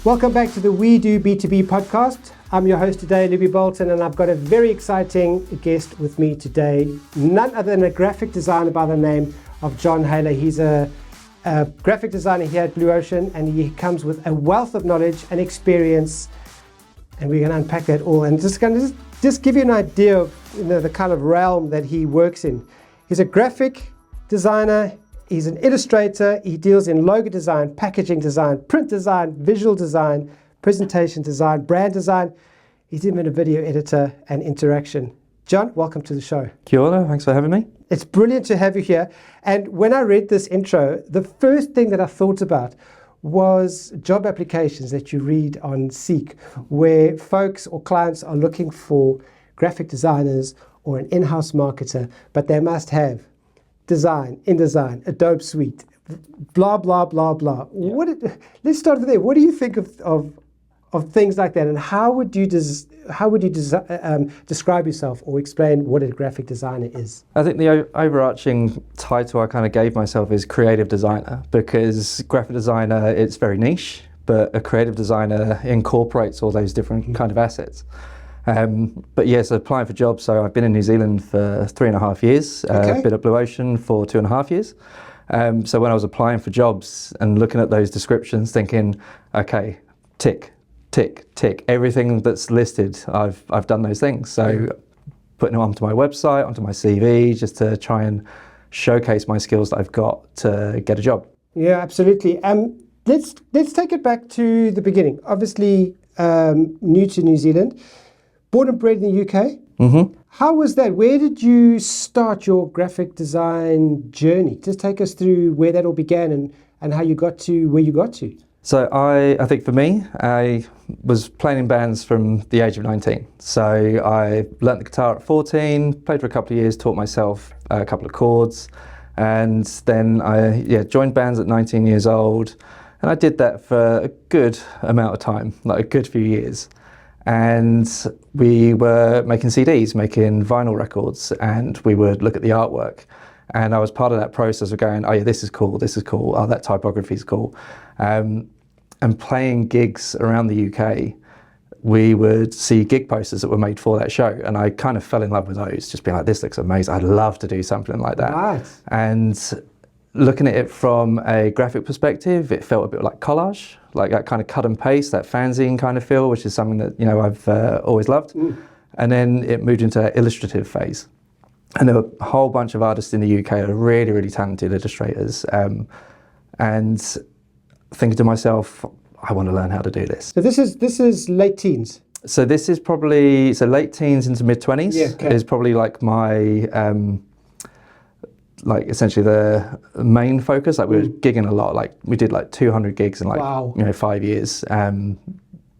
Welcome back to the We Do B2B podcast. I'm your host today, Libby Bolton, and I've got a very exciting guest with me today. None other than a graphic designer by the name of John Hayler. He's a graphic designer here at Blue Ocean, and he comes with a wealth of knowledge and experience. And we're going to unpack that all and just give you an idea of the kind of realm that he works in. He's a graphic designer. He's an illustrator. He deals in logo design, packaging design, print design, visual design, presentation design, brand design. He's even a video editor and interaction. John, welcome to the show. Kia ora, thanks for having me. It's brilliant to have you here. And when I read this intro, the first thing that I thought about was job applications that you read on Seek, where folks or clients are looking for graphic designers or an in-house marketer, but they must have design, InDesign, Adobe Suite, blah, blah, blah, blah. Yeah. Let's start with there. What do you think of things like that, and how would you describe yourself or explain what a graphic designer is? I think the overarching title I kind of gave myself is creative designer, because graphic designer, it's very niche, but a creative designer incorporates all those different kind of assets. But yes, applying for jobs. So I've been in New Zealand for 3.5 years. I've been at Blue Ocean for 2.5 years. So when I was applying for jobs and looking at those descriptions, thinking, okay, tick, tick, tick. Everything that's listed, I've done those things. So putting them onto my website, onto my CV, just to try and showcase my skills that I've got to get a job. Yeah, absolutely. Let's take it back to the beginning. Obviously, new to New Zealand. Born and bred in the UK. Mm-hmm. How was that? Where did you start your graphic design journey? Just take us through where that all began and how you got to where you got to. So I think for me, I was playing in bands from the age of 19. So I learnt the guitar at 14, played for a couple of years, taught myself a couple of chords, and then I joined bands at 19 years old, and I did that for a good amount of time, like a good few years. And we were making CDs, making vinyl records, and we would look at the artwork. And I was part of that process of going, oh yeah, this is cool, oh, that typography is cool. And playing gigs around the UK, we would see gig posters that were made for that show. And I kind of fell in love with those, just being like, this looks amazing. I'd love to do something like that. Nice. And looking at it from a graphic perspective, it felt a bit like collage, like that kind of cut and paste, that fanzine kind of feel, which is something that I've always loved. And then it moved into an illustrative phase. And there were a whole bunch of artists in the UK that are really, really talented illustrators. And thinking to myself, I want to learn how to do this. So this is late teens. So this is probably, late teens into mid-20s is probably like my, like essentially the main focus. Like we were gigging a lot, like we did like 200 gigs in like 5 years,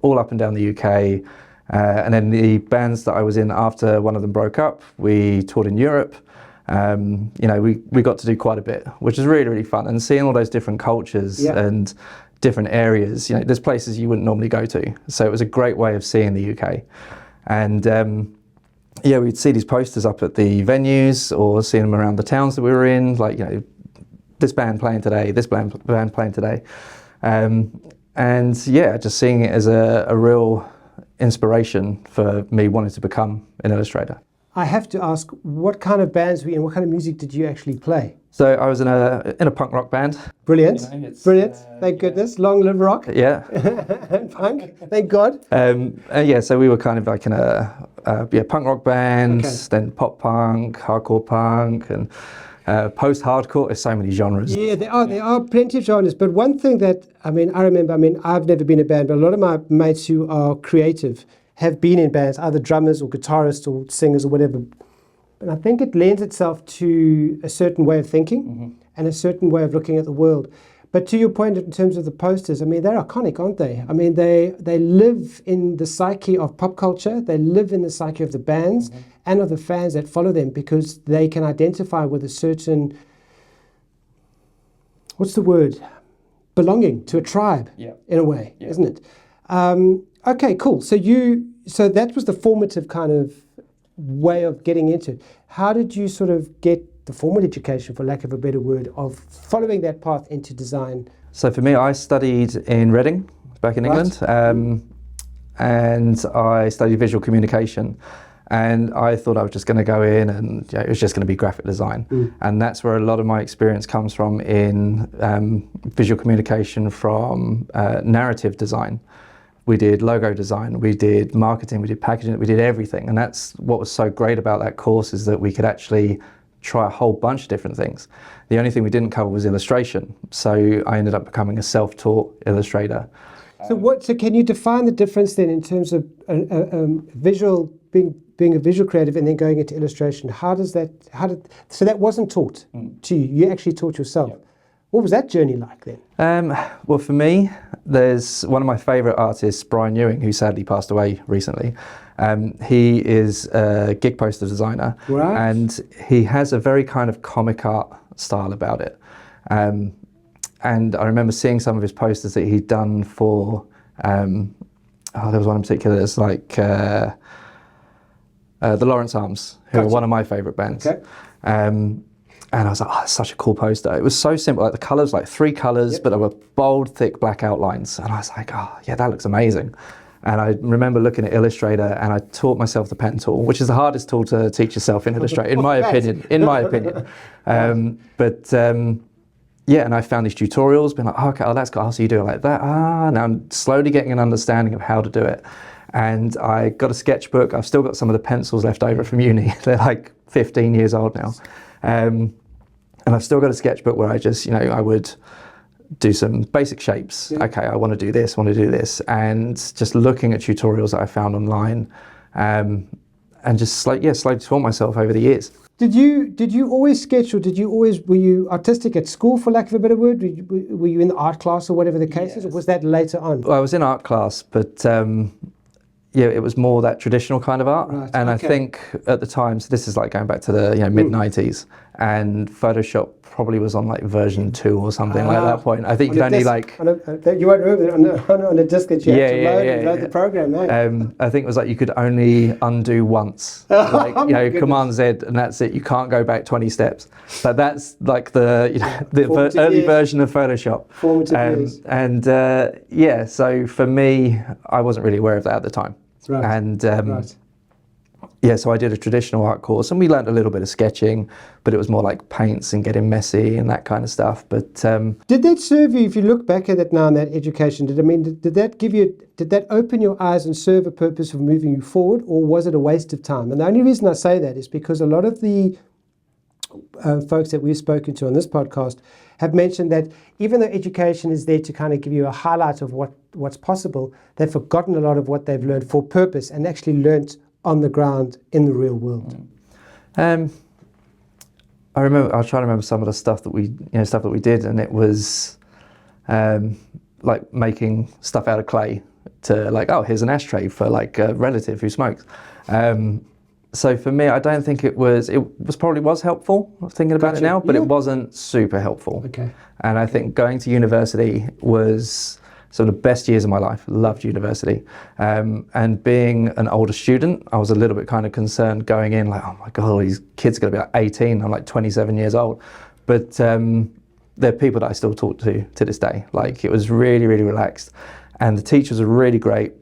all up and down the UK. And then the bands that I was in after one of them broke up, we toured in Europe. We got to do quite a bit, which is really, really fun. And seeing all those different cultures and different areas, there's places you wouldn't normally go to. So it was a great way of seeing the UK. And we'd see these posters up at the venues or seeing them around the towns that we were in, like, this band playing today, this band playing today. Just seeing it as a real inspiration for me wanting to become an illustrator. I have to ask, what kind of bands were you in? What kind of music did you actually play? So I was in a punk rock band. Brilliant, brilliant. Thank goodness. Long live rock. Yeah. And punk. Thank God. So we were kind of like in a punk rock band, then pop punk, hardcore punk, and post-hardcore. There's so many genres. Yeah, there are plenty of genres. But one thing that I remember. I've never been in a band, but a lot of my mates who are creative have been in bands, either drummers or guitarists or singers or whatever. And I think it lends itself to a certain way of thinking and a certain way of looking at the world. But to your point in terms of the posters, they're iconic, aren't they? They live in the psyche of pop culture. They live in the psyche of the bands and of the fans that follow them, because they can identify with a certain, what's the word? Belonging to a tribe, in a way, isn't it? Okay, cool. So that was the formative kind of way of getting into it. How did you sort of get the formal education, for lack of a better word, of following that path into design? So for me, I studied in Reading. back in Right. England, and I studied visual communication. And I thought I was just going to go in and it was just going to be graphic design. And that's where a lot of my experience comes from in visual communication, from narrative design. We did logo design, we did marketing, we did packaging, we did everything. And that's what was so great about that course, is that we could actually try a whole bunch of different things. The only thing we didn't cover was illustration. So I ended up becoming a self-taught illustrator. So can you define the difference then in terms of visual, being a visual creative and then going into illustration? So that wasn't taught to you, you actually taught yourself. Yep. What was that journey like then? Well, for me, there's one of my favourite artists, Brian Ewing, who sadly passed away recently. He is a gig poster designer, right. And he has a very kind of comic art style about it. And I remember seeing some of his posters that he'd done for, there was one in particular that's like the Lawrence Arms, who are one of my favourite bands. Okay. And I was like, oh, that's such a cool poster. It was so simple, like the colours, like 3 colours, yep. But they were bold, thick, black outlines. And I was like, oh, yeah, that looks amazing. And I remember looking at Illustrator, and I taught myself the pen tool, which is the hardest tool to teach yourself in Illustrator, in my opinion. Yeah, and I found these tutorials, been like, oh, okay, that's good. So you do it like that. Now I'm slowly getting an understanding of how to do it. And I got a sketchbook. I've still got some of the pencils left over from uni. They're like 15 years old now. And I've still got a sketchbook where I just, I would do some basic shapes. Yeah. Okay, I want to do this, and just looking at tutorials that I found online, and just slowly taught myself over the years. Did you always sketch, or were you artistic at school, for lack of a better word? Were you in the art class or whatever the case is, or was that later on? Well, I was in art class, but it was more that traditional kind of art. Right, and okay. I think at the time, so this is like going back to the mid-90s, and Photoshop probably was on like version 2 or something like that point. I think you could only you won't remember it on a disk that you had to load the program. Eh? I think it was like you could only undo once, Command Z, and that's it. You can't go back 20 steps. But that's like the early version of Photoshop. Formative years. So for me, I wasn't really aware of that at the time. Right. And so I did a traditional art course, and we learned a little bit of sketching, but it was more like paints and getting messy and that kind of stuff. But did that serve you, if you look back at it now in that education, did that open your eyes and serve a purpose of moving you forward, or was it a waste of time? And the only reason I say that is because a lot of the folks that we've spoken to on this podcast have mentioned that even though education is there to kind of give you a highlight of what's possible, they've forgotten a lot of what they've learned for purpose and actually learnt on the ground in the real world. I was trying to remember some of the stuff that we did, and it was like making stuff out of clay to like, oh, here's an ashtray for like a relative who smokes. So for me, I don't think it was probably helpful, thinking about it now, but it wasn't super helpful. Okay. And I think going to university was some of the best years of my life. Loved university. And being an older student, I was a little bit kind of concerned going in, like, oh my God, all these kids are going to be like 18. I'm like 27 years old. But they're people that I still talk to this day. Like, it was really, really relaxed. And the teachers were really great.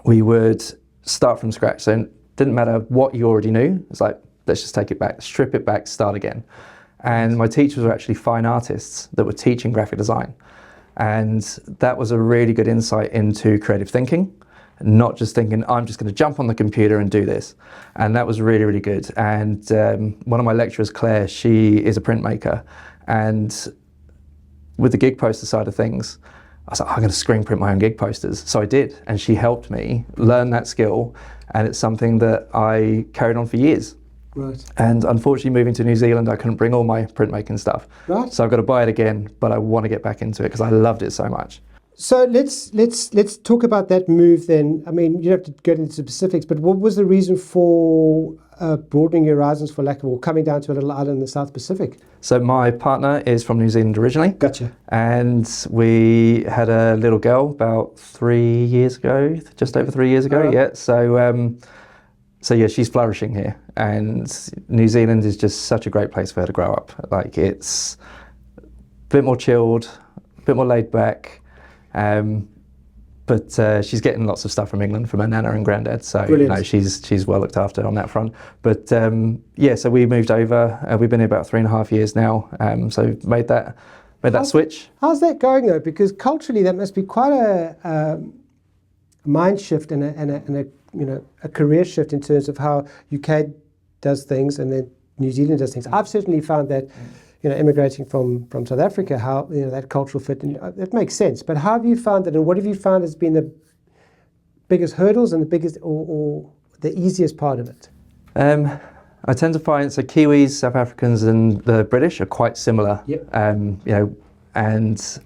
We would start from scratch. So it didn't matter what you already knew. It's like, let's just take it back, strip it back, start again. And my teachers were actually fine artists that were teaching graphic design. And that was a really good insight into creative thinking, not just thinking, I'm just going to jump on the computer and do this. And that was really, really good. And one of my lecturers, Claire, she is a printmaker. And with the gig poster side of things, I was like, I'm going to screen print my own gig posters. So I did. And she helped me learn that skill. And it's something that I carried on for years. Right. And unfortunately, moving to New Zealand, I couldn't bring all my printmaking stuff. Right. So I've got to buy it again, but I want to get back into it because I loved it so much. So let's talk about that move then. I mean, you don't have to get into specifics, but what was the reason for broadening your horizons, for lack of, or coming down to a little island in the South Pacific? So my partner is from New Zealand originally. Gotcha. And we had a little girl about 3 years ago, just over 3 years ago. Yeah. So yeah, she's flourishing here, and New Zealand is just such a great place for her to grow up. Like, it's a bit more chilled, a bit more laid back. but she's getting lots of stuff from England from her nana and granddad, so she's well looked after on that front. But so we moved over. We've been here about 3.5 years now, so made that switch. How's that going though? Because culturally, that must be quite a mind shift and a career shift in terms of how UK does things and then New Zealand does things. I've certainly found that. Immigrating from South Africa, how that cultural fit, and it makes sense. But how have you found it, and what have you found has been the biggest hurdles and the biggest or the easiest part of it? I tend to find Kiwis, South Africans, and the British are quite similar. Yep. And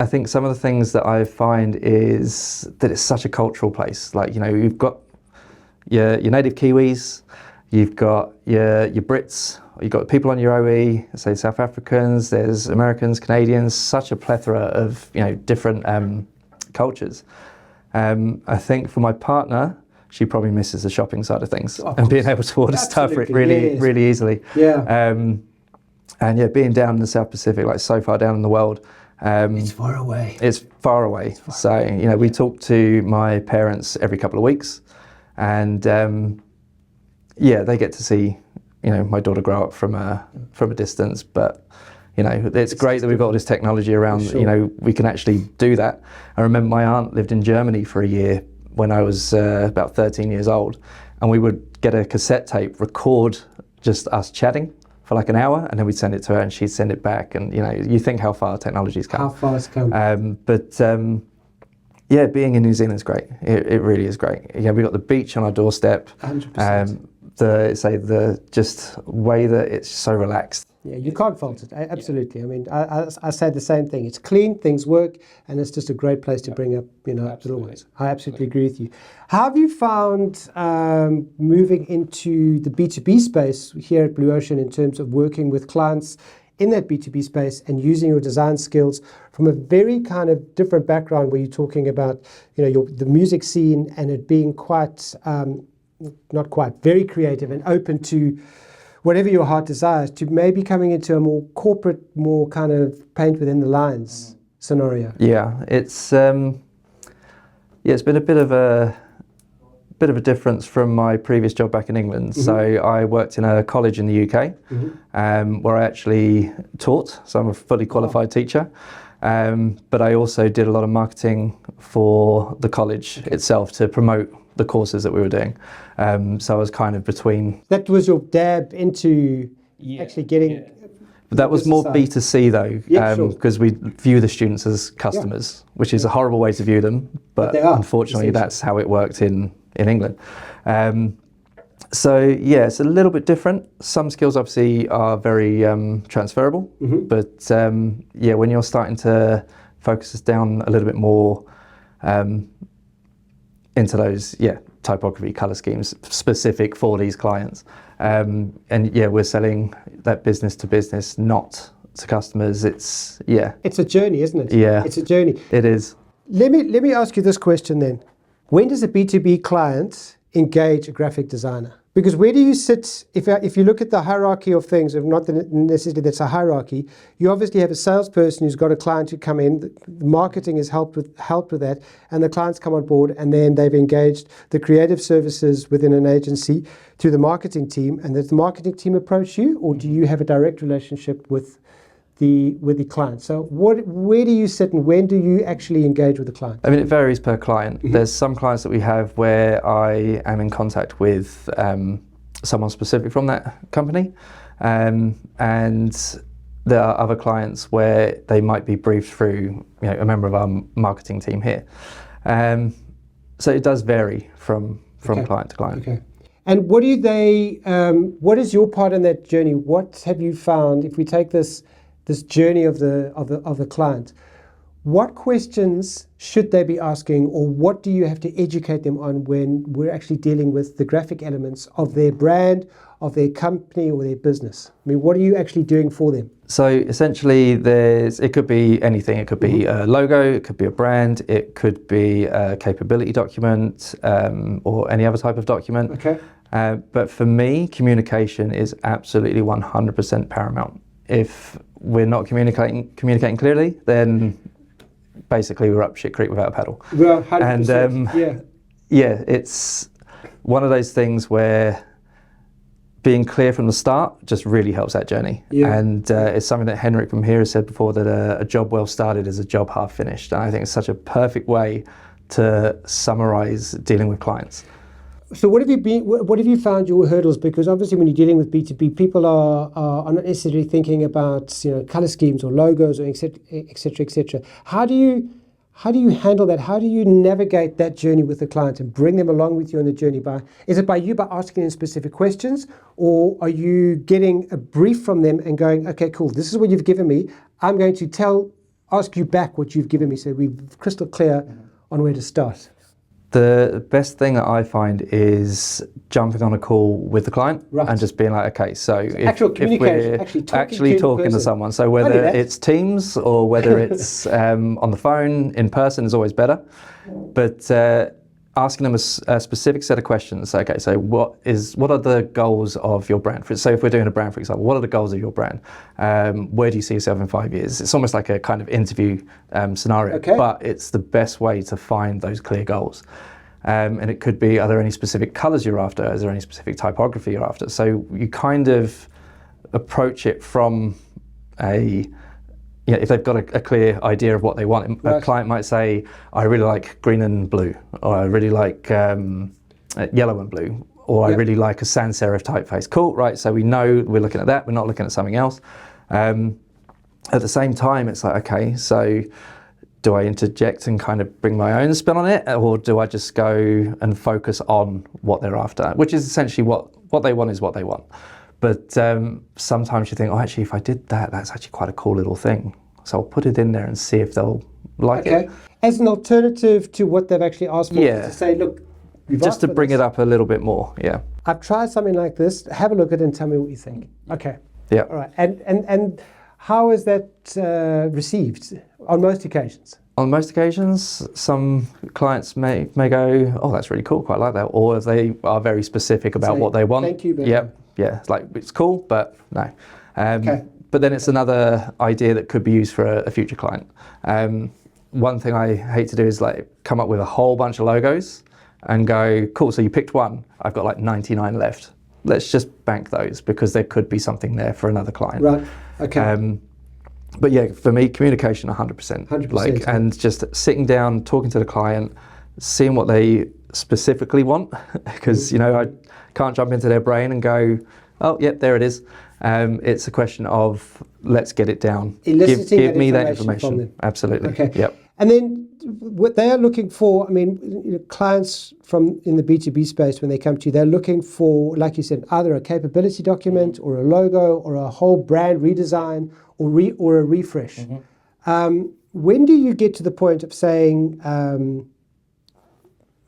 I think some of the things that I find is that it's such a cultural place. Like you've got your native Kiwis, you've got your Brits. You've got people on your OE, say South Africans, there's Americans, Canadians, such a plethora of different cultures. I think for my partner, she probably misses the shopping side of things and being able to order stuff really easily. Yeah. And being down in the South Pacific, like so far down in the world. It's far away. So, we talk to my parents every couple of weeks, and they get to see my daughter grow up from a distance, but it's great that we've got all this technology around. Sure. We can actually do that. I remember my aunt lived in Germany for a year when I was about 13 years old, and we would get a cassette tape, record just us chatting for like an hour, and then we'd send it to her and she'd send it back. And you think how far technology's come. How far it's come. Being in New Zealand is great. It really is great. We got the beach on our doorstep. 100%. The just way that it's so relaxed. Yeah, you can't fault it. Absolutely. I mean, I say the same thing. It's clean, things work, and it's just a great place to bring up, little ones. I absolutely agree with you. How have you found moving into the B2B space here at Blue Ocean in terms of working with clients in that B2B space and using your design skills from a very kind of different background where you're talking about, the music scene and it being quite... very creative and open to whatever your heart desires, to maybe coming into a more corporate, more kind of paint within the lines scenario? Yeah, it's been a bit of a difference from my previous job back in England. Mm-hmm. So I worked in a college in the UK, where I actually taught. So I'm a fully qualified teacher. But I also did a lot of marketing for the college itself to promote the courses that we were doing. So I was kind of between. That was your dab into actually getting. Yeah. But that was more B2C though, because we view the students as customers, which is a horrible way to view them. But unfortunately, that's how it worked in England. So it's a little bit different. Some skills obviously are very transferable, but when you're starting to focus us down a little bit more into those typography, color schemes specific for these clients, we're selling that business to business, not to customers. It's a journey, isn't it? Yeah, it's a journey. It is. Let me ask you this question then: when does a B2B client engage a graphic designer? Because where do you sit, if you look at the hierarchy of things, if not necessarily that's a hierarchy, you obviously have a salesperson who's got a client who come in, the marketing has helped with that, and the clients come on board, and then they've engaged the creative services within an agency to the marketing team, and does the marketing team approach you, or do you have a direct relationship with the client? So where do you sit and when do you actually engage with the client? I mean, it varies per client. There's some clients that we have where I am in contact with someone specific from that company, and there are other clients where they might be briefed through a member of our marketing team here. So it does vary from client to client. Okay. And what is your part in that journey? What have you found, if we take this journey of the client, what questions should they be asking, or what do you have to educate them on when we're actually dealing with the graphic elements of their brand, of their company or their business? I mean, what are you actually doing for them? So essentially it could be anything. It could be a logo, it could be a brand, it could be a capability document, or any other type of document. Okay. But for me, communication is absolutely 100% paramount. If we're not communicating clearly, then basically we're up shit creek without a paddle. Well, 100%. And yeah, it's one of those things where being clear from the start just really helps that journey. Yeah. And it's something that Henrik from here has said before, that a job well started is a job half finished. And I think it's such a perfect way to summarize dealing with clients. So what have you found your hurdles? Because obviously when you're dealing with B2B, people are not necessarily thinking about, you know, color schemes or logos or et cetera, et cetera. How do you handle that? How do you navigate that journey with the client and bring them along with you on the journey? Is it by asking them specific questions, or are you getting a brief from them and going, okay, cool, this is what you've given me. I'm going to ask you back what you've given me, so we're crystal clear on where to start? The best thing that I find is jumping on a call with the client and just being like, okay, so actual communication, actually talking to someone. So whether it's Teams or whether it's on the phone, in person is always better. But asking them a specific set of questions. Okay, so what are the goals of your brand? So if we're doing a brand, for example, what are the goals of your brand? Where do you see yourself in 5 years? It's almost like a kind of interview scenario, but it's the best way to find those clear goals. And it could be, are there any specific colors you're after? Is there any specific typography you're after? So you kind of approach it from if they've got a clear idea of what they want. A client might say, I really like green and blue, or I really like yellow and blue, or I really like a sans serif typeface. Cool, right, so we know we're looking at that, we're not looking at something else. At the same time, it's like, okay, so do I interject and kind of bring my own spin on it, or do I just go and focus on what they're after, which is essentially what they want is what they want. But sometimes you think, oh, actually, if I did that, that's actually quite a cool little thing. So I'll put it in there and see if they'll like it. As an alternative to what they've actually asked for, to say, look, just to bring it up a little bit more, I've tried something like this, have a look at it and tell me what you think. Okay. Yeah. All right. And how is that received on most occasions? On most occasions, some clients may go, oh, that's really cool, quite like that. Or they are very specific about what they want. Thank you, but yeah, it's like, it's cool, but no. But then it's another idea that could be used for a future client. One thing I hate to do is like come up with a whole bunch of logos and go, cool, so you picked one, I've got like 99 left. Let's just bank those because there could be something there for another client. Right, okay. But yeah, for me, communication 100%. 100%. And just sitting down, talking to the client, seeing what they specifically want, because I can't jump into their brain and go, oh, yep, there it is. It's a question of let's get it down. Give me that information. From them. Absolutely. Okay. Yep. And then what they are looking for, clients in the B2B space, when they come to you, they're looking for, like you said, either a capability document or a logo or a whole brand redesign or a refresh. When do you get to the point of saying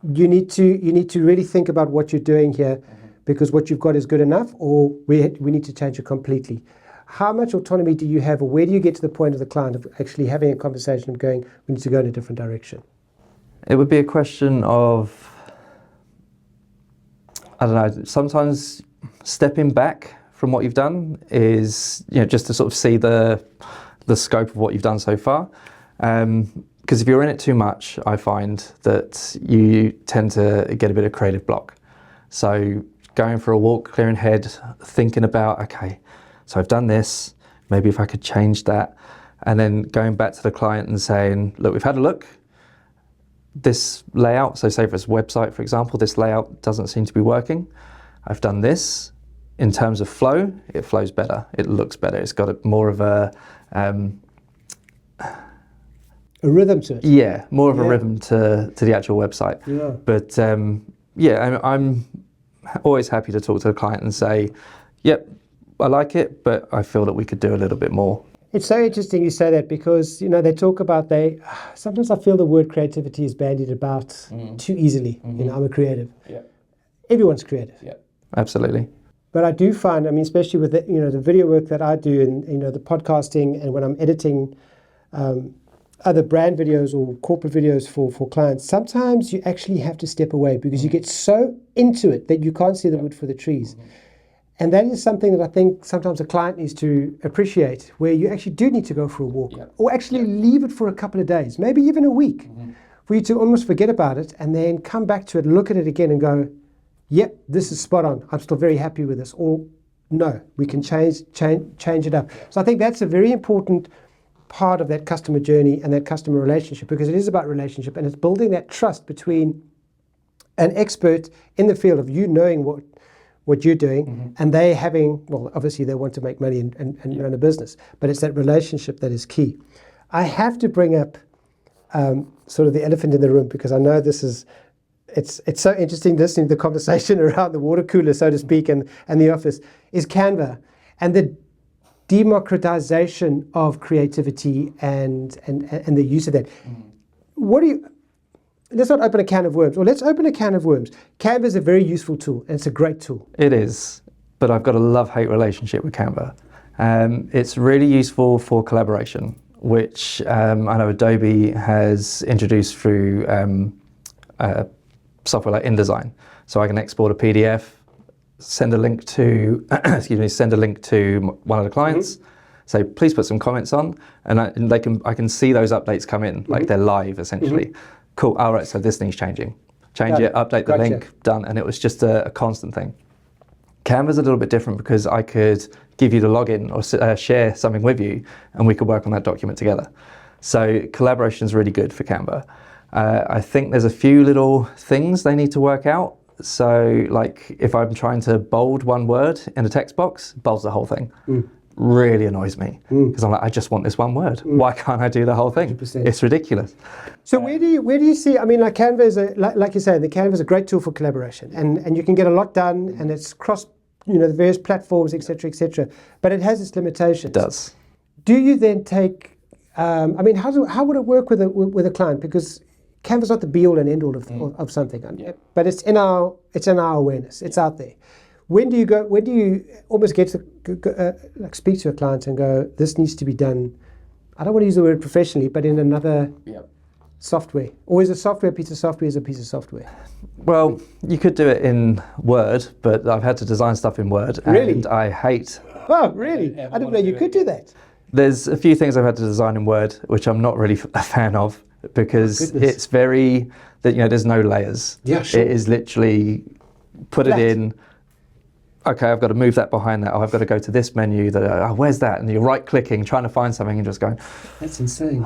you need to really think about what you're doing here, because what you've got is good enough, or we need to change it completely? How much autonomy do you have, or where do you get to the point of the client of actually having a conversation of going, we need to go in a different direction? It would be a question of, I don't know, sometimes stepping back from what you've done is, just to sort of see the scope of what you've done so far. Because if you're in it too much, I find that you tend to get a bit of creative block. So going for a walk, clearing head, thinking about, okay, so I've done this, maybe if I could change that, and then going back to the client and saying, look, we've had a look, this layout, so say for this website, for example, this layout doesn't seem to be working. I've done this. In terms of flow, it flows better, it looks better, it's got more of a rhythm to it. Yeah, more of a rhythm to the actual website. Yeah. But I'm always happy to talk to the client and say, yep, I like it, but I feel that we could do a little bit more. It's so interesting you say that, because they talk about sometimes I feel the word creativity is bandied about too easily. I'm a creative. Yeah. Everyone's creative. Yeah. Absolutely. But I do find, especially with the video work that I do, and the podcasting, and when I'm editing other brand videos or corporate videos for clients, sometimes you actually have to step away because you get so into it that you can't see the wood for the trees. And that is something that I think sometimes a client needs to appreciate, where you actually do need to go for a walk, or actually leave it for a couple of days, maybe even a week, for you to almost forget about it and then come back to it, look at it again and go, yep, this is spot on. I'm still very happy with this. Or no, we can change it up. So I think that's a very important part of that customer journey and that customer relationship, because it is about relationship, and it's building that trust between an expert in the field of you knowing what you're doing, and they having, well, obviously they want to make money and run a business, but it's that relationship that is key. I have to bring up sort of the elephant in the room, because I know this is, it's so interesting listening to the conversation around the water cooler, so to speak, and the office, is Canva and the democratization of creativity and the use of that. Let's not open a can of worms, or let's open a can of worms. Canva is a very useful tool, and it's a great tool. It is, but I've got a love-hate relationship with Canva. It's really useful for collaboration, which I know Adobe has introduced through software like InDesign. So I can export a PDF, send a link to, send a link to one of the clients, say, please put some comments on, and I can see those updates come in, like they're live essentially. Cool, all right, so this thing's changing. Change it, update the link, done, and it was just a constant thing. Canva's a little bit different, because I could give you the login or share something with you, and we could work on that document together. So collaboration is really good for Canva. I think there's a few little things they need to work out. So like if I'm trying to bold one word in a text box, bolds the whole thing. Really annoys me, because I'm like, I just want this one word. Why can't I do the whole thing? 100%. It's ridiculous. So where do you see, I mean, like Canva is like you say, the Canva is a great tool for collaboration, and you can get a lot done, and it's cross, the various platforms, etc., but it has its limitations. It does. Do you then take, how would it work with a client? Because Canva's not the be all and end all of something, but it's in our awareness. It's out there. When do you almost get to speak to a client and go, this needs to be done, I don't want to use the word professionally, but in another software? Or is a piece of software is a piece of software? Well, you could do it in Word, but I've had to design stuff in Word, and I hate... Oh, really? I didn't know you could do that. There's a few things I've had to design in Word, which I'm not really a fan of, because it's very, there's no layers. Yeah, sure. It is literally, put it in, okay, I've got to move that behind that. Oh, I've got to go to this menu. Where's that? And you're right-clicking, trying to find something, and just going, that's insane.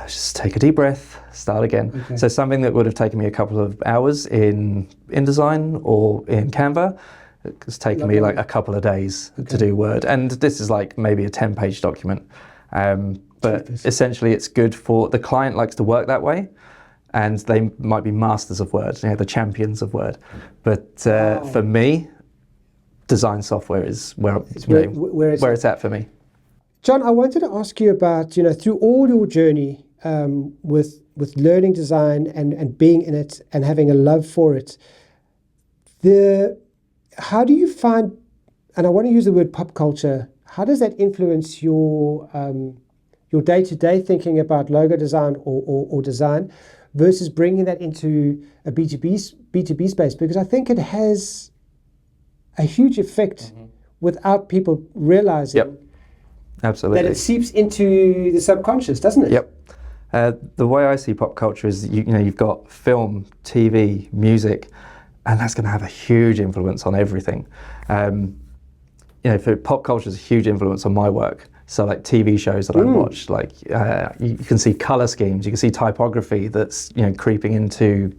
Just take a deep breath, start again. Okay. So something that would have taken me a couple of hours in InDesign or in Canva, it's taken me like a couple of days to do Word. And this is like maybe a 10-page document. But essentially, it's good for the client likes to work that way, and they might be masters of Word, the champions of Word. But for me, design software is where it's at for me. John, I wanted to ask you about, through all your journey with learning design and being in it and having a love for it, how do you find, and I want to use the word pop culture, how does that influence your day-to-day thinking about logo design or design versus bringing that into a B2B space? Because I think it has a huge effect without people realizing absolutely that it seeps into the subconscious, doesn't it? The way I see pop culture is you've got film, TV, music, and that's going to have a huge influence on everything. For pop culture is a huge influence on my work. So like TV shows that I watch, like you can see color schemes, you can see typography that's creeping into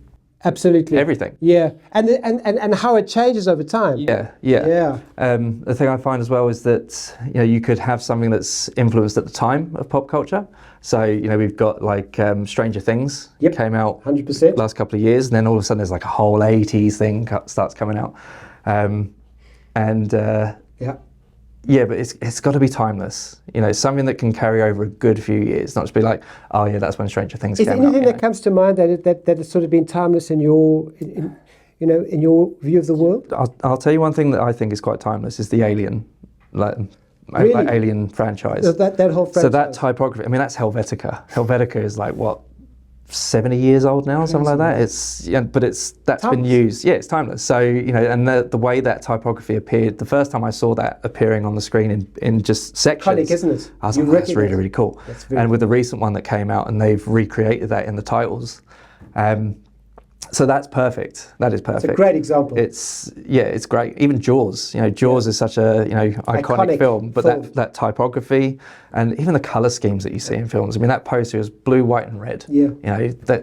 everything. Yeah, and how it changes over time. Yeah. The thing I find as well is that you could have something that's influenced at the time of pop culture. So we've got like Stranger Things came out 100% last couple of years, and then all of a sudden there's like a whole 80s thing starts coming out, but it's got to be timeless. Something that can carry over a good few years, not just be like, oh yeah, that's when Stranger Things came out. Is there anything that comes to mind that has sort of been timeless in your in your view of the world? I'll tell you one thing that I think is quite timeless is the Alien, like Alien franchise. That whole franchise. So that typography, that's Helvetica. Helvetica is like what, 70 years old now, Crazy, something like that. man. It's but that's been Timeless. used. Yeah, it's timeless. So and the way that typography appeared, the first time I saw that appearing on the screen in just sections, Iconic, isn't it? I was You like, that's really recognize- really cool. That's very And with the recent one that came out, and they've recreated that in the titles. So that's perfect. That is perfect. It's a great example. It's great. Even Jaws. Jaws is such a iconic film, but film. that typography and even the color schemes that you see in films. I mean, that poster is blue, white, and red. Yeah. But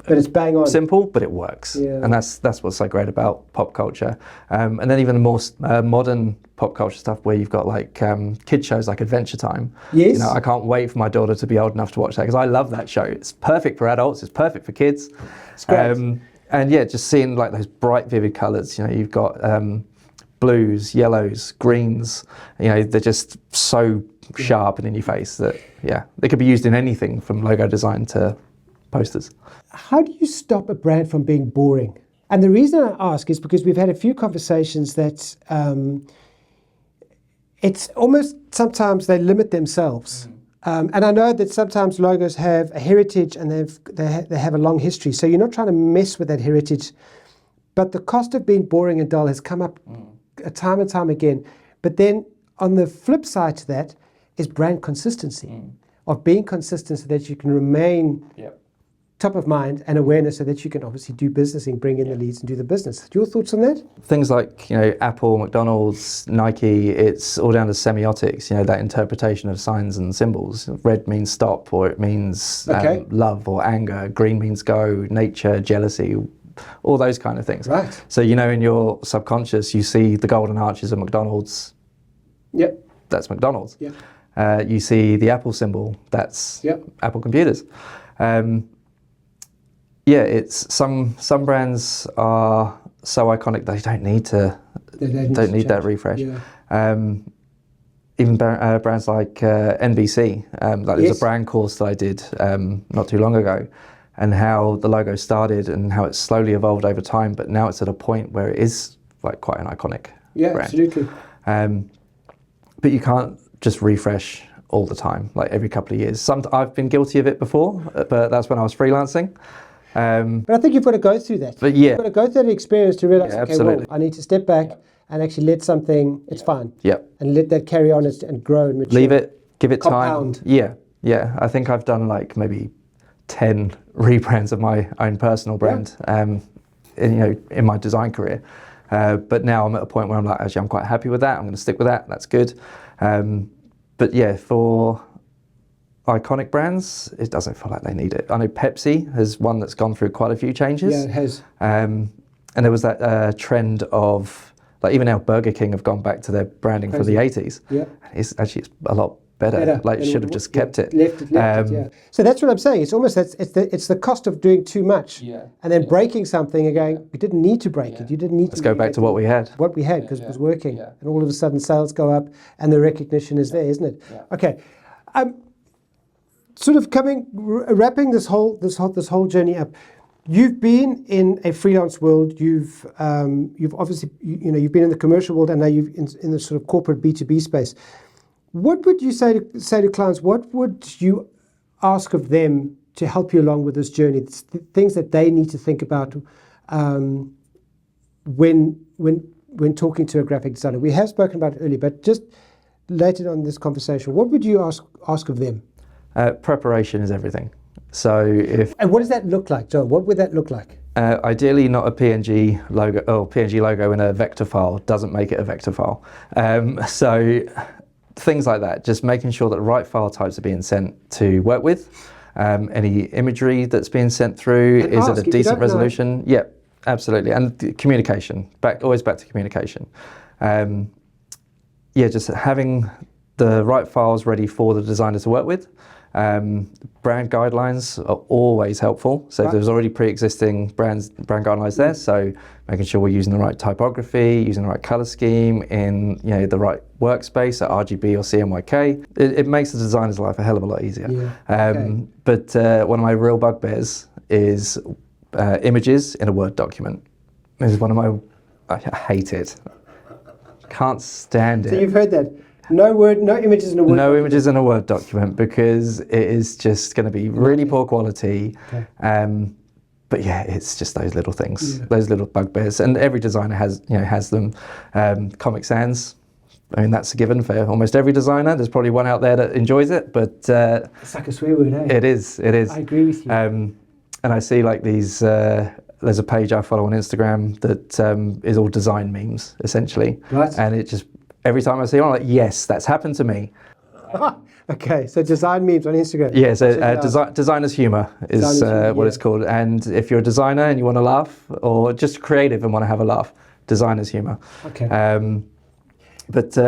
it's bang on. simple, but it works. Yeah. And that's what's so great about pop culture. And then even the more modern pop culture stuff, where you've got like kid shows like Adventure Time. Yes. I can't wait for my daughter to be old enough to watch that, because I love that show. It's perfect for adults. It's perfect for kids. It's great. And yeah, just seeing like those bright, vivid colours. You've got blues, yellows, greens. They're just so sharp and in your face that they could be used in anything from logo design to posters. How do you stop a brand from being boring? And the reason I ask is because we've had a few conversations that it's almost sometimes they limit themselves. And I know that sometimes logos have a heritage and they have a long history. So you're not trying to mess with that heritage. But the cost of being boring and dull has come up time and time again. But then on the flip side to that is brand consistency, of being consistent so that you can remain top of mind and awareness, so that you can obviously do business and bring in the leads and do the business. Your thoughts on that? Things like Apple, McDonald's, Nike, it's all down to semiotics, that interpretation of signs and symbols. Red means stop, or it means love or anger. Green means go, nature, jealousy, all those kind of things. Right. So in your subconscious you see the golden arches of McDonald's. Yep. That's McDonald's. Yep. You see the Apple symbol. That's Apple computers. It's some brands are so iconic they don't need that refresh. Yeah. Even brands like NBC. There's a brand course that I did not too long ago, and how the logo started and how it's slowly evolved over time, but now it's at a point where it is like quite an iconic brand. Absolutely. But you can't just refresh all the time, like every couple of years. I've been guilty of it before, but that's when I was freelancing. But I think you've got to go through that. But you've got to go through that experience to realize, absolutely. I need to step back and actually let something, it's fine. Yep. And let that carry on and grow and mature. Leave it, give it Compound. time. Yeah. I think I've done like maybe 10 rebrands of my own personal brand in my design career. But now I'm at a point where I'm like, actually, I'm quite happy with that. I'm going to stick with that. That's good. But for iconic brands, it doesn't feel like they need it. I know Pepsi has one that's gone through quite a few changes. Yeah, it has. And there was that trend of, like, even now Burger King have gone back to their branding for the 80s. Yeah. It's a lot better. Like, should have just kept it. Left it. So that's what I'm saying. It's almost it's the cost of doing too much, and then breaking something and going, we didn't need to break it. You didn't need to. Let's go back to what we had. What we had, because it was working, and all of a sudden sales go up, and the recognition is there, isn't it? Yeah. Okay. Sort of wrapping this whole journey up. You've been in a freelance world. You've obviously you've been in the commercial world, and now you've in the sort of corporate B2B space. What would you say to clients? What would you ask of them to help you along with this journey? Things that they need to think about when talking to a graphic designer. We have spoken about it earlier, but just later on in this conversation, what would you ask of them? Preparation is everything. So and what does that look like, John? What would that look like? Ideally, not a PNG logo. Or PNG logo in a vector file doesn't make it a vector file. So things like that. Just making sure that the right file types are being sent to work with. Any imagery that's being sent through, is it a decent resolution? Yeah, absolutely. And communication. Always back to communication. Just having the right files ready for the designer to work with. Brand guidelines are always helpful. So if there's already pre-existing brand guidelines there, so making sure we're using the right typography, using the right color scheme in the right workspace at RGB or CMYK, it makes the designer's life a hell of a lot easier. But one of my real bugbears is images in a Word document. This is I hate it. Can't stand it. So you've heard that. No images in a Word No document. images in a Word document because it is just going to be really poor quality. Okay. But yeah, it's just those little things, those little bugbears, and every designer has them. Comic Sans, I mean, that's a given for almost every designer. There's probably one out there that enjoys it, but it's like a swear word, eh? It is. I agree with you. And I see like these. There's a page I follow on Instagram that is all design memes essentially, Right. and it just every time I see one, I'm like, yes, that's happened to me. Okay, so design memes on Instagram. Yeah, so designer's humour is what it's called. And if you're a designer and you want to laugh, or just creative and want to have a laugh, designer's humour. Okay.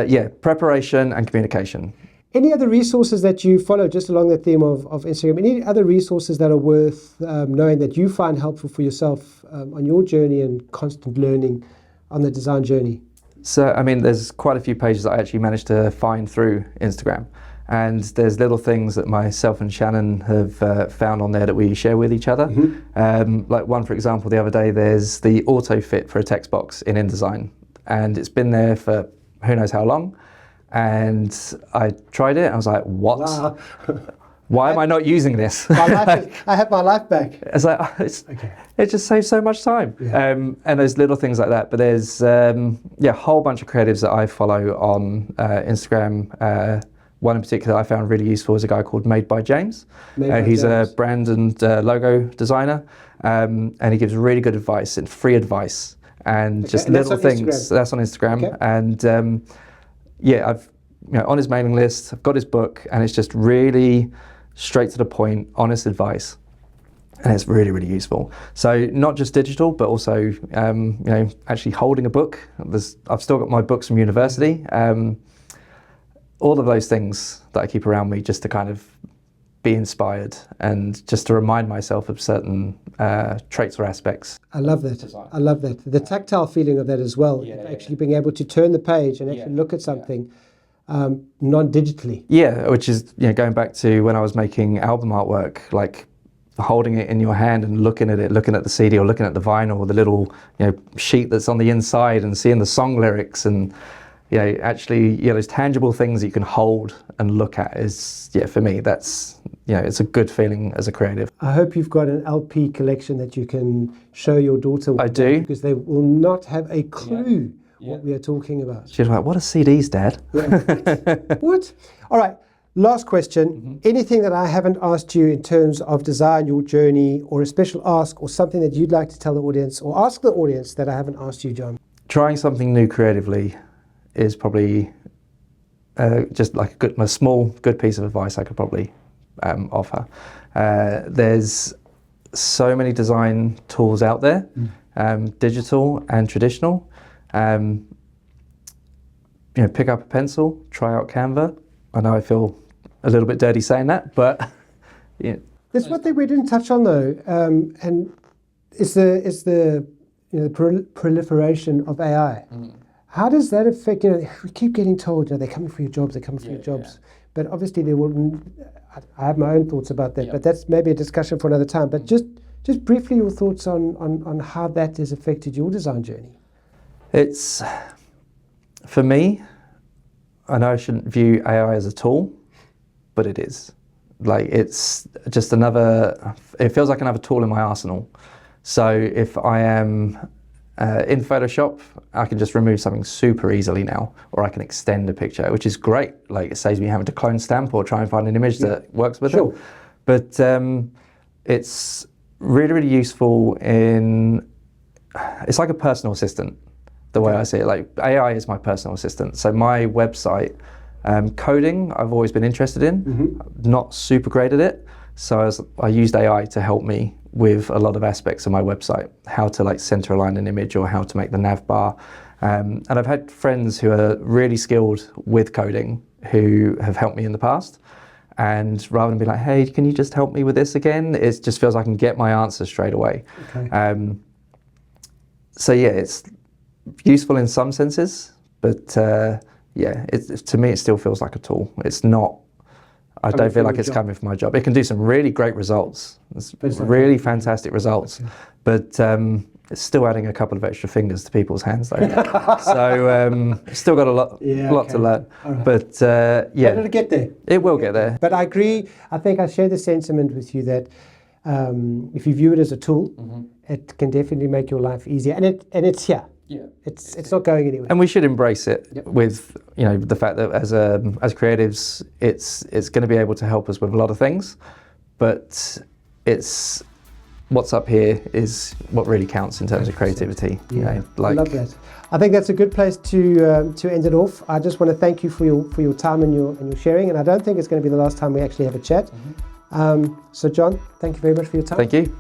Yeah, preparation and communication. Any other resources that you follow, just along the theme of Instagram, any other resources that are worth knowing that you find helpful for yourself on your journey and constant learning on the design journey? So, I mean, there's quite a few pages that I actually managed to find through Instagram. And there's little things that myself and Shannon have found on there that we share with each other. Mm-hmm. Like one, for example, the other day, there's the auto fit for a text box in InDesign. And it's been there for who knows how long. And I tried it, and I was like, what? Wow. Why am I not using this? I have my life back. It's like, it just saves so much time. Yeah. And there's little things like that. But there's a whole bunch of creatives that I follow on Instagram. One in particular I found really useful is a guy called Made by James. He's a brand and logo designer, and he gives really good advice and free advice and just and little things. Instagram. That's on Instagram. Okay. And I've on his mailing list. I've got his book, and it's just really straight to the point, honest advice, and it's really, really useful. So not just digital, but also actually holding a book. I've still got my books from university. All of those things that I keep around me just to kind of be inspired and just to remind myself of certain traits or aspects. I love that. Design. I love that. The tactile feeling of that as well. Actually being able to turn the page and actually look at something non-digitally. Yeah, which is going back to when I was making album artwork, like holding it in your hand and looking at it, looking at the CD or looking at the vinyl or the little sheet that's on the inside and seeing the song lyrics and actually, those tangible things that you can hold and look at is, for me, that's, it's a good feeling as a creative. I hope you've got an LP collection that you can show your daughter. I do. Because they will not have a clue what we are talking about. She's like, what are CDs, Dad? Yeah. What? All right, last question. Mm-hmm. Anything that I haven't asked you in terms of design, your journey, or a special ask, or something that you'd like to tell the audience, or ask the audience that I haven't asked you, John? Trying something new creatively is probably just like a small good piece of advice I could probably offer. There's so many design tools out there, digital and traditional. Pick up a pencil, try out Canva. I know I feel a little bit dirty saying that, but there's one thing we didn't touch on though, and it's the proliferation of AI. How does that affect, we keep getting told, they're coming for your jobs, they're coming for your jobs. But obviously they will, I have my own thoughts about that, but that's maybe a discussion for another time. But just briefly your thoughts on how that has affected your design journey. It's, for me, I know I shouldn't view AI as a tool, but it is. Like it's just it feels like another tool in my arsenal. So if I am in Photoshop, I can just remove something super easily now, or I can extend a picture, which is great. Like it saves me having to clone stamp or try and find an image that works with it. But it's really, really useful it's like a personal assistant, the way I see it. Like AI is my personal assistant. So my website, coding, I've always been interested in, not super great at it. So I used AI to help me with a lot of aspects of my website, how to center align an image or how to make the nav bar. And I've had friends who are really skilled with coding who have helped me in the past. And rather than be like, hey, can you just help me with this again? It just feels I can get my answers straight away. Okay. So yeah, it's useful in some senses, but to me it still feels like a tool. It's not, I don't feel like it's coming for my job. It can do some really great results. It's really fantastic results. Okay. But It's still adding a couple of extra fingers to people's hands though. So still got a lot to learn. Right. But But it'll get there. it will get there. But I agree. I think I share the sentiment with you that if you view it as a tool, it can definitely make your life easier. And it's here. Yeah. It's not going anywhere. And we should embrace it with, you know, the fact that as creatives, it's going to be able to help us with a lot of things, but it's what's up here is what really counts in terms of creativity. Yeah, you know, like, I love that. I think that's a good place to end it off. I just want to thank you for your time and your sharing, and I don't think it's going to be the last time we actually have a chat. So John, thank you very much for your time. Thank you.